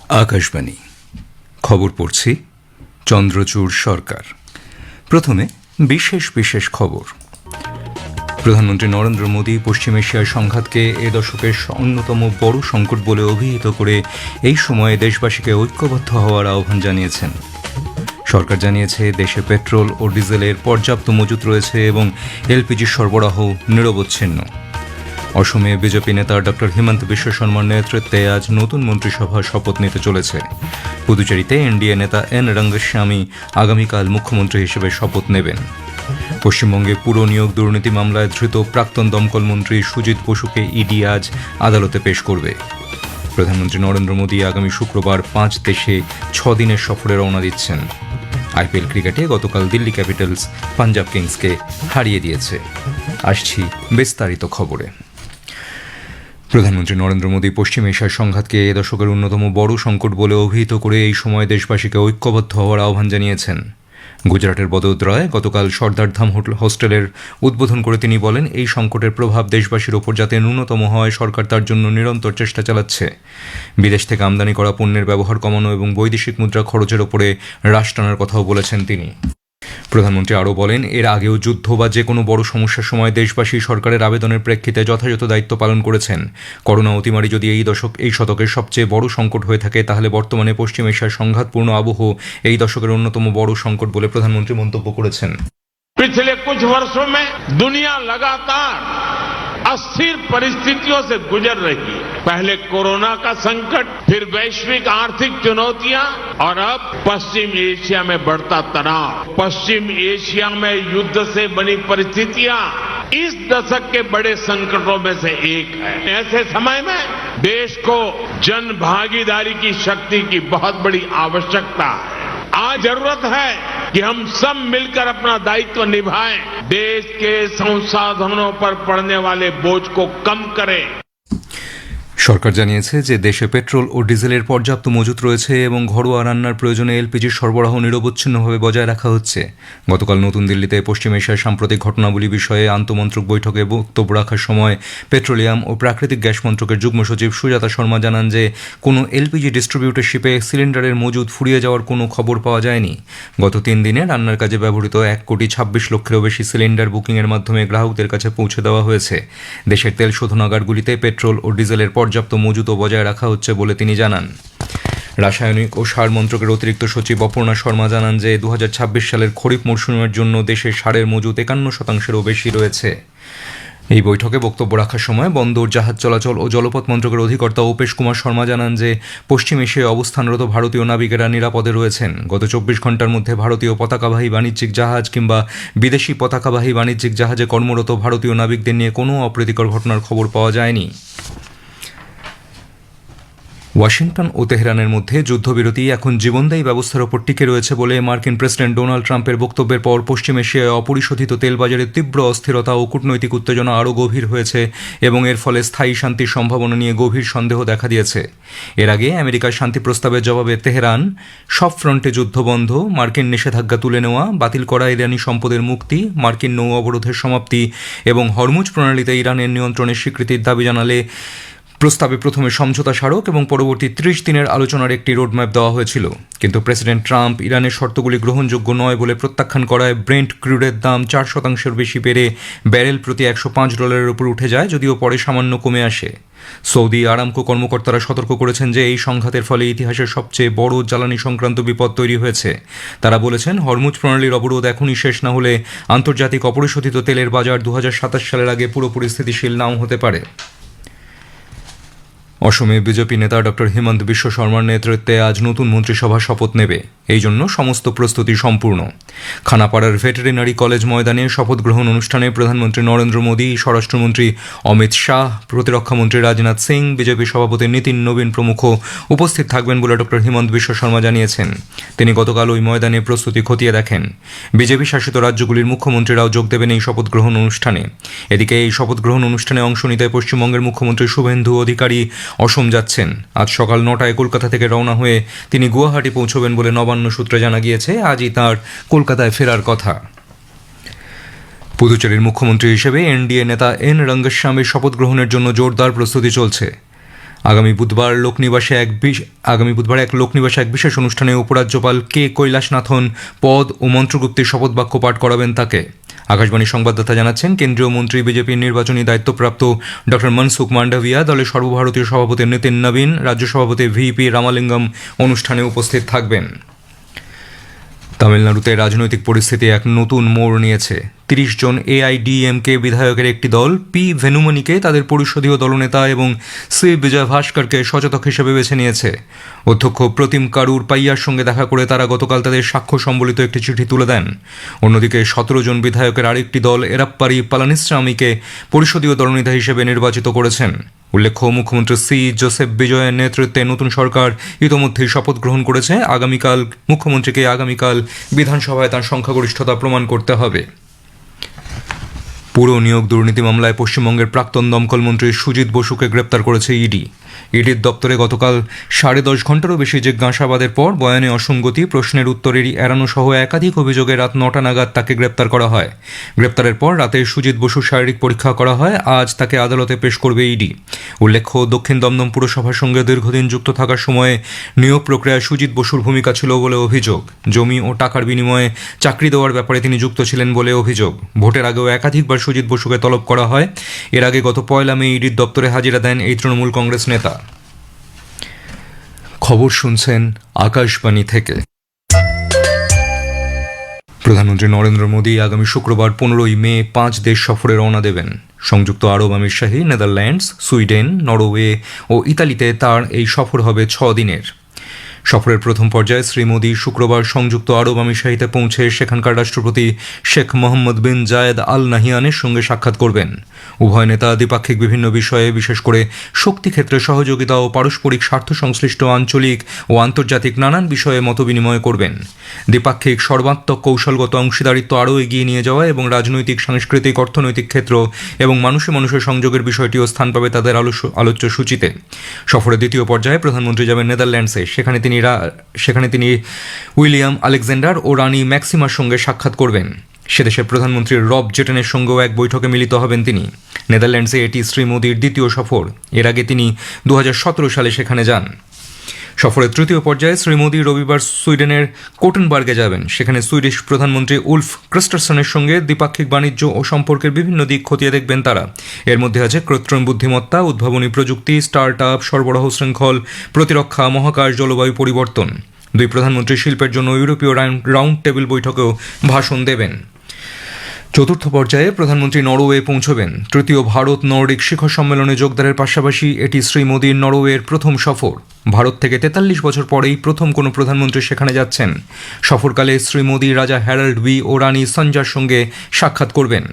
আকাশবাণী খবর পড়ছি চন্দ্রচূড় সরকার। প্রথমে বিশেষ খবর। প্রধানমন্ত্রী নরেন্দ্র মোদী পশ্চিম এশিয়ার সংঘাতকে এ দশকের অন্যতম বড় সংকট বলে অভিহিত করে এই সময়ে দেশবাসীকে ঐক্যবদ্ধ হওয়ার আহ্বান জানিয়েছেন। সরকার জানিয়েছে, দেশে পেট্রোল ও ডিজেলের পর্যাপ্ত মজুত রয়েছে এবং এলপিজি সরবরাহ নিরবচ্ছিন্ন। অসমে বিজেপি নেতা ডক্টর হিমন্ত বিশ্ব শর্মার নেতৃত্বে আজ নতুন মন্ত্রিসভা শপথ নিতে চলেছে। পুদুচেরিতে এনডিএ নেতা এন রঙ্গস্বামী আগামীকাল মুখ্যমন্ত্রী হিসেবে শপথ নেবেন। পশ্চিমবঙ্গে পুর নিয়োগ দুর্নীতি মামলায় ধৃত প্রাক্তন দমকল মন্ত্রী সুজিত বসুকে ইডি আজ আদালতে পেশ করবে। প্রধানমন্ত্রী নরেন্দ্র মোদী আগামী শুক্রবার 5 দেশে 6 দিনের সফরে রওনা দিচ্ছেন। আইপিএল ক্রিকেটে গতকাল দিল্লি ক্যাপিটালস পাঞ্জাব কিংসকে হারিয়ে দিয়েছে। আসছি বিস্তারিত খবরে। প্রধানমন্ত্রী নরেন্দ্র মোদী পশ্চিম এশিয়ার সংঘাতকে এ দশকের অন্যতম বড় সংকট বলে অভিহিত করে এই সময় দেশবাসীকে ঐক্যবদ্ধ হওয়ার আহ্বান জানিয়েছেন। গুজরাটের বদোদরায় গতকাল সর্দারধাম হোস্টেলের উদ্বোধন করে তিনি বলেন, এই সংকটের প্রভাব দেশবাসীর ওপর যাতে ন্যূনতম হয় সরকার তার জন্য নিরন্তর চেষ্টা চালাচ্ছে। বিদেশ থেকে আমদানি করা পণ্যের ব্যবহার কমানো এবং বৈদেশিক মুদ্রা খরচের ওপরে হ্রাস টানার কথাও বলেছেন তিনি। প্রধানমন্ত্রী আরও বলেন, এর আগেও যুদ্ধ বা যে কোনো বড় সমস্যার সময় দেশবাসী সরকারের আবেদনের প্রেক্ষিতে যথাযথ দায়িত্ব পালন করেছেন। করোনা অতিমারি যদি এই শতকের সবচেয়ে বড় সংকট হয়ে থাকে, তাহলে বর্তমানে পশ্চিম এশিয়ার সংঘাতপূর্ণ আবহ এই দশকের অন্যতম বড় সংকট বলে প্রধানমন্ত্রী মন্তব্য করেছেন। पिछले कुछ वर्षों में दुनिया लगातार अस्थिर परिस्थितियों से गुजर रही है। पहले कोरोना का संकट, फिर वैश्विक आर्थिक चुनौतियां और अब पश्चिम एशिया में बढ़ता तनाव। पश्चिम एशिया में युद्ध से बनी परिस्थितियां इस दशक के बड़े संकटों में से एक है। ऐसे समय में देश को जन भागीदारी की शक्ति की बहुत बड़ी आवश्यकता है। आज जरूरत है कि हम सब मिलकर अपना दायित्व निभाएं, देश के संसाधनों पर पड़ने वाले बोझ को कम करें। সরকার জানিয়েছে যে দেশে পেট্রোল ও ডিজেলের পর্যাপ্ত মজুত রয়েছে এবং ঘরোয়া রান্নার প্রয়োজনে এলপিজির সরবরাহ নিরবচ্ছিন্নভাবে বজায় রাখা হচ্ছে। গতকাল নতুন দিল্লিতে পশ্চিম এশিয়ার সাম্প্রতিক ঘটনাবলী বিষয়ে আন্তমন্ত্রক বৈঠকে বক্তব্য রাখার সময় পেট্রোলিয়াম ও প্রাকৃতিক গ্যাস মন্ত্রকের যুগ্ম সচিব সুজাতা শর্মা জানান যে কোনো এলপিজি ডিস্ট্রিবিউটরশিপে সিলিন্ডারের মজুত ফুরিয়ে যাওয়ার কোনো খবর পাওয়া যায়নি। গত 3 দিনে রান্নার কাজে ব্যবহৃত 1,26,00,000-এরও বেশি সিলিন্ডার বুকিংয়ের মাধ্যমে গ্রাহকদের কাছে পৌঁছে দেওয়া হয়েছে। দেশের তেল শোধনাগারগুলিতে পেট্রোল ও ডিজেলের পর্যাপ্ত মজুত বজায় রাখা হচ্ছে বলে তিনি জানান। রাসায়নিক ও সার মন্ত্রকের অতিরিক্ত সচিব অপর্ণা শর্মা জানান যে 2026 সালের খরিফ মরশুমের জন্য দেশে সারের মজুত 51%-এরও বেশি রয়েছে। এই বৈঠকে বক্তব্য রাখার সময় বন্দর, জাহাজ চলাচল ও জলপথ মন্ত্রকের অধিকর্তা উপেশ কুমার শর্মা জানান যে পশ্চিম এশিয়ায় অবস্থানরত ভারতীয় নাবিকেরা নিরাপদে রয়েছেন। গত 24 ঘন্টার মধ্যে ভারতীয় পতাকাবাহী বাণিজ্যিক জাহাজ কিংবা বিদেশি পতাকাবাহী বাণিজ্যিক জাহাজে কর্মরত ভারতীয় নাবিকদের নিয়ে কোনো অপ্রীতিকর ঘটনার খবর পাওয়া যায়নি। ওয়াশিংটন ও তেহরানের মধ্যে যুদ্ধবিরতি এখন জীবনদায়ী ব্যবস্থার ওপর টিকে রয়েছে বলে মার্কিন প্রেসিডেন্ট ডোনাল্ড ট্রাম্পের বক্তব্যের পর পশ্চিম এশিয়ায় অপরিশোধিত তেল বাজারে তীব্র অস্থিরতা ও কূটনৈতিক উত্তেজনা আরও গভীর হয়েছে এবং এর ফলে স্থায়ী শান্তির সম্ভাবনা নিয়ে গভীর সন্দেহ দেখা দিয়েছে। এর আগে আমেরিকার শান্তি প্রস্তাবের জবাবে তেহরান সব ফ্রন্টে যুদ্ধ বন্ধ, মার্কিন নিষেধাজ্ঞা তুলে নেওয়া, বাতিল করা ইরানি সম্পদের মুক্তি, মার্কিন নৌ অবরোধের সমাপ্তি এবং হরমুজ প্রণালীতে ইরানের নিয়ন্ত্রণের স্বীকৃতির দাবি জানালে প্রস্তাবে প্রথমে সমঝোতা স্মারক এবং পরবর্তী 30 দিনের আলোচনার একটি রোডম্যাপ দেওয়া হয়েছিল। কিন্তু প্রেসিডেন্ট ট্রাম্প ইরানের শর্তগুলি গ্রহণযোগ্য নয় বলে প্রত্যাখ্যান করায় ব্রেন্ট ক্রুডের দাম 4%-এর বেশি বেড়ে ব্যারেল প্রতি $105 উপর উঠে যায়, যদিও পরে সামান্য কমে আসে। সৌদি আরামকো কর্মকর্তারা সতর্ক করেছেন যে এই সংঘাতের ফলে ইতিহাসের সবচেয়ে বড় জ্বালানি সংক্রান্ত বিপদ তৈরি হয়েছে। তারা বলেছেন, হরমুজ প্রণালীর অবরোধ এখনই শেষ না হলে আন্তর্জাতিক অপরিশোধিত তেলের বাজার 2027 সালের আগে পুরোপুরি স্থিতিশীল নাও হতে পারে। অসমে বিজেপি নেতা ডক্টর হিমন্ত বিশ্ব শর্মার নেতৃত্বে আজ নতুন মন্ত্রিসভা শপথ নেবে। এই জন্য সমস্ত প্রস্তুতি সম্পূর্ণ। খানাপাড়ার ভেটেরিনারি কলেজ ময়দানে শপথ গ্রহণ অনুষ্ঠানে প্রধানমন্ত্রী নরেন্দ্র মোদী, স্বরাষ্ট্রমন্ত্রী অমিত শাহ, প্রতিরক্ষামন্ত্রী রাজনাথ সিং, বিজেপি সভাপতি নীতিন নবীন প্রমুখ উপস্থিত থাকবেন বলে ডক্টর হিমন্ত বিশ্ব শর্মা জানিয়েছেন। তিনি গতকাল ওই ময়দানে প্রস্তুতি খতিয়ে দেখেন। বিজেপি শাসিত রাজ্যগুলির মুখ্যমন্ত্রীরাও যোগ দেবেন এই শপথ গ্রহণ অনুষ্ঠানে। এদিকে এই শপথ গ্রহণ অনুষ্ঠানে অংশ নিতে পশ্চিমবঙ্গের মুখ্যমন্ত্রী শুভেন্দু অধিকারী অসম যাচ্ছেন। আজ সকাল 9টায় কলকাতা থেকে রওনা হয়ে তিনি গুয়াহাটি পৌঁছবেন বলে নবান্ন সূত্রে জানা গিয়েছে। আজই তাঁর কলকাতায় ফেরার কথা। পুদুচেরির মুখ্যমন্ত্রী হিসেবে এনডিএ নেতা এন রঙ্গস্বামীর শপথ গ্রহণের জন্য জোরদার প্রস্তুতি চলছে। আগামী বুধবার এক লোকনিবাসে এক বিশেষ অনুষ্ঠানে উপরাজ্যপাল কে কৈলাসনাথন পদ ও মন্ত্রগুপ্তির শপথ বাক্য পাঠ করাবেন তাকে। আকাশবাণী সংবাদদাতা জানাচ্ছেন, কেন্দ্রীয় মন্ত্রী বিজেপির নির্বাচনী দায়িত্বপ্রাপ্ত ডক্টর মনসুখ মান্ডাভিয়া, দলের সর্বভারতীয় সভাপতি নিতিন নবীন, রাজ্য সভাপতি ভিপি রামালিঙ্গম অনুষ্ঠানে উপস্থিত থাকবেন। তামিলনাড়ুতে রাজনৈতিক পরিস্থিতি এক নতুন মোড় নিয়েছে। ৩০ জন এআইডিএমকে বিধায়কের একটি দল পি ভেনুমণিকে তাদের পরিষদীয় দলনেতা এবং সি বিজয় ভাস্করকে সচেতক হিসেবে বেছে নিয়েছে। অধ্যক্ষ প্রতিম কারুর পাইয়ার সঙ্গে দেখা করে তারা গতকাল তাদের সাক্ষ্য সম্বলিত একটি চিঠি তুলে দেন। অন্যদিকে ১৭ জন বিধায়কের আরেকটি দল এরাপ্পারি পালানিস্বামীকে পরিষদীয় দলনেতা হিসেবে নির্বাচিত করেছেন। উল্লেখ্য, মুখ্যমন্ত্রী সি জোসেফ বিজয়ের নেতৃত্বে নতুন সরকার ইতোমধ্যেই শপথ গ্রহণ করেছে। মুখ্যমন্ত্রীকে আগামীকাল বিধানসভায় তাঁর সংখ্যাগরিষ্ঠতা প্রমাণ করতে হবে। পুর নিয়োগ দুর্নীতি মামলায় পশ্চিমবঙ্গের প্রাক্তন দমকল মন্ত্রী সুজিত বসুকে গ্রেপ্তার করেছে ইডি। ইডির দপ্তরে গতকাল 10.5 ঘন্টারও বেশি জিজ্ঞাসাবাদের পর বয়ানে অসঙ্গতি, প্রশ্নের উত্তরেরই এড়ানো সহ একাধিক অভিযোগে রাত 9টা নাগাদ তাকে গ্রেপ্তার করা হয়। গ্রেপ্তারের পর রাতে সুজিত বসুর শারীরিক পরীক্ষা করা হয়। আজ তাকে আদালতে পেশ করবে ইডি। উল্লেখ্য, দক্ষিণ দমদম পুরসভার সঙ্গে দীর্ঘদিন যুক্ত থাকার সময়ে নিয়োগ প্রক্রিয়ায় সুজিত বসুর ভূমিকা ছিল বলে অভিযোগ। জমি ও টাকার বিনিময়ে চাকরি দেওয়ার ব্যাপারে তিনি যুক্ত ছিলেন বলে অভিযোগ। ভোটের আগেও একাধিকবার সুজিত বসুকে তলব করা হয়। এর আগে গত 1 মে ইডির দপ্তরে হাজিরা দেন এই তৃণমূল কংগ্রেস নেতা। খবর শুনছেন আকাশবাণী থেকে। প্রধানমন্ত্রী নরেন্দ্র মোদী আগামী শুক্রবার 15 মে 5 দেশ সফরে রওনা দেবেন। সংযুক্ত আরব আমিরশাহী, নেদারল্যান্ডস, সুইডেন, নরওয়ে ও ইতালিতে তার এই সফর হবে 6 দিনের। সফরের প্রথম পর্যায়ে শ্রী মোদী শুক্রবার সংযুক্ত আরব আমিরশাহীতে পৌঁছে সেখানকার রাষ্ট্রপতি শেখ মোহাম্মদ বিন জায়েদ আল নাহিয়ানের সঙ্গে সাক্ষাৎ করবেন। উভয় নেতা দ্বিপাক্ষিক বিভিন্ন বিষয়ে, বিশেষ করে শক্তি ক্ষেত্রে সহযোগিতা ও পারস্পরিক স্বার্থ সংশ্লিষ্ট আঞ্চলিক ও আন্তর্জাতিক নানান বিষয়ে মতবিনিময় করবেন। দ্বিপাক্ষিক সর্বাত্মক কৌশলগত অংশীদারিত্ব আরও এগিয়ে নিয়ে যাওয়া এবং রাজনৈতিক, সাংস্কৃতিক, অর্থনৈতিক ক্ষেত্র এবং মানুষে মানুষের সংযোগের বিষয়টিও স্থান পাবে তাদের আলোচ্য সূচিতে। সফরের দ্বিতীয় পর্যায়ে প্রধানমন্ত্রী যাবেন নেদারল্যান্ডসে। সেখানে তিনি উইলিয়াম আলেকজান্ডার ও রানী ম্যাক্সিমার সঙ্গে সাক্ষাৎ করবেন। সেদেশের প্রধানমন্ত্রী রব জেটেনের সঙ্গেও এক বৈঠকে মিলিত হবেন তিনি। নেদারল্যান্ডসে এটি শ্রী মোদীর দ্বিতীয় সফর। এর আগে তিনি 2017 সালে সেখানে যান। সফরের তৃতীয় পর্যায়ে শ্রী মোদী রবিবার সুইডেনের কোটেনবার্গে যাবেন। সেখানে সুইডিশ প্রধানমন্ত্রী উলফ ক্রিস্টারসনের সঙ্গে দ্বিপাক্ষিক বাণিজ্য ও সম্পর্কের বিভিন্ন দিক খতিয়ে দেখবেন তারা। এর মধ্যে আছে কৃত্রিম বুদ্ধিমত্তা, উদ্ভাবনী প্রযুক্তি, স্টার্ট আপ, সরবরাহ শৃঙ্খল, প্রতিরক্ষা, মহাকাশ, জলবায়ু পরিবর্তন। দুই প্রধানমন্ত্রী শিল্পের জন্য ইউরোপীয় রাউন্ড টেবিল বৈঠকেও ভাষণ দেবেন। চতুর্থ পর্যায়ে প্রধানমন্ত্রী নরওয়ে পৌঁছবেন। তৃতীয় ভারত নর্ডিক শিখর সম্মেলনে যোগদানের পাশাপাশি এটি শ্রী মোদীর নরওয়ের প্রথম সফর। ভারত থেকে 43 বছর পরেই প্রথম কোনো প্রধানমন্ত্রী সেখানে যাচ্ছেন। সফরকালে শ্রী মোদী রাজা হ্যারাল্ড বি ও রানী সঞ্জার সঙ্গে সাক্ষাৎ করবেন।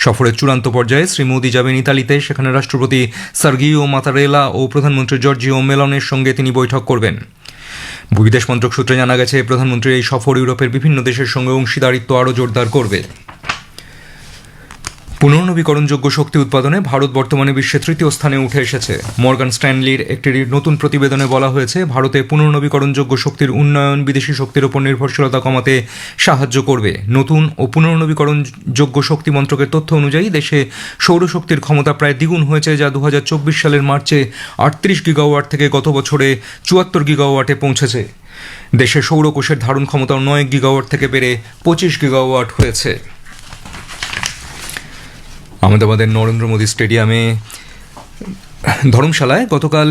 সফরের চূড়ান্ত পর্যায়ে শ্রী মোদী যাবেন ইতালিতে। সেখানে রাষ্ট্রপতি সার্গিও মাতারেলা ও প্রধানমন্ত্রী জর্জিও মেলনের সঙ্গে তিনি বৈঠক করবেন। বিদেশ মন্ত্রক সূত্রে জানা গেছে, প্রধানমন্ত্রীর এই সফর ইউরোপের বিভিন্ন দেশের সঙ্গে অংশীদারিত্ব আরও জোরদার করবে। পুনর্নবীকরণযোগ্য শক্তি উৎপাদনে ভারত বর্তমানে বিশ্বে 3য় স্থানে উঠে এসেছে। মর্গান স্ট্যানলির একটি নতুন প্রতিবেদনে বলা হয়েছে, ভারতে পুনর্নবীকরণযোগ্য শক্তির উন্নয়ন বিদেশি শক্তির উপর নির্ভরশীলতা কমাতে সাহায্য করবে। নতুন ও পুনর্নবীকরণযোগ্য শক্তি মন্ত্রকের তথ্য অনুযায়ী দেশে সৌরশক্তির ক্ষমতা প্রায় দ্বিগুণ হয়েছে, যা 2024 সালের মার্চে 38 গিগাওয়াট থেকে গত বছরে 74 গিগাওয়াটে পৌঁছেছে। দেশে সৌরকোষের ধারণ ক্ষমতাও 9 গিগাওয়াট থেকে বেড়ে 25 গিগাওয়াট হয়েছে। আহমেদাবাদের নরেন্দ্র মোদী স্টেডিয়ামে ধর্মশালায় গতকাল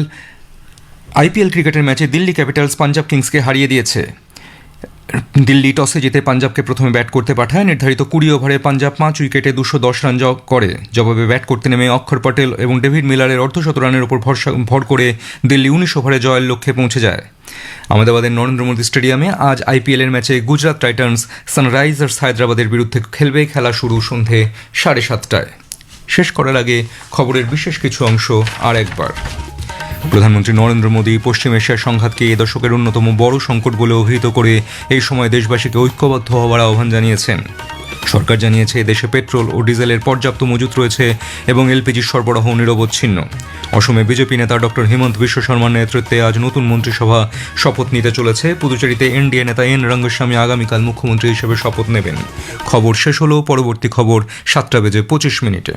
আইপিএল ক্রিকেটের ম্যাচে দিল্লি ক্যাপিটালস পাঞ্জাব কিংসকে হারিয়ে দিয়েছে। দিল্লি টসে জিতে পাঞ্জাবকে প্রথমে ব্যাট করতে পাঠায়। নির্ধারিত 20 ওভারে পাঞ্জাব 5 উইকেটে 210 রান করে। জবাবে ব্যাট করতে নেমে অক্ষর পটেল এবং ডেভিড মিলারের অর্ধশত রানের উপর ভর করে দিল্লি 19 ওভারে জয়ের লক্ষ্যে পৌঁছে যায়। আহমেদাবাদের নরেন্দ্র মোদী স্টেডিয়ামে আজ আইপিএলের ম্যাচে গুজরাট টাইটান্স সানরাইজার্স হায়দ্রাবাদের বিরুদ্ধে খেলবে। খেলা শুরু সন্ধে 7:30টায়। শেষ করার আগে খবরের বিশেষ কিছু অংশ আর একবার। প্রধানমন্ত্রী নরেন্দ্র মোদী পশ্চিম এশিয়ার সংঘাতকে এ দশকের অন্যতম বড় সংকট বলে অভিহিত করে এই সময় দেশবাসীকে ঐক্যবদ্ধ হওয়ার আহ্বান জানিয়েছেন। সরকার জানিয়েছে, দেশে পেট্রোল ও ডিজেলের পর্যাপ্ত মজুত রয়েছে এবং এলপিজির সরবরাহ নিরবচ্ছিন্ন। অসমে বিজেপি নেতা ডক্টর হেমন্ত বিশ্ব শর্মার নেতৃত্বে আজ নতুন মন্ত্রিসভা শপথ নিতে চলেছে। পুদুচেরিতে এনডিএ নেতা এন রঙ্গস্বামী আগামীকাল মুখ্যমন্ত্রী হিসেবে শপথ নেবেন। খবর শেষ হলো। পরবর্তী খবর 7:25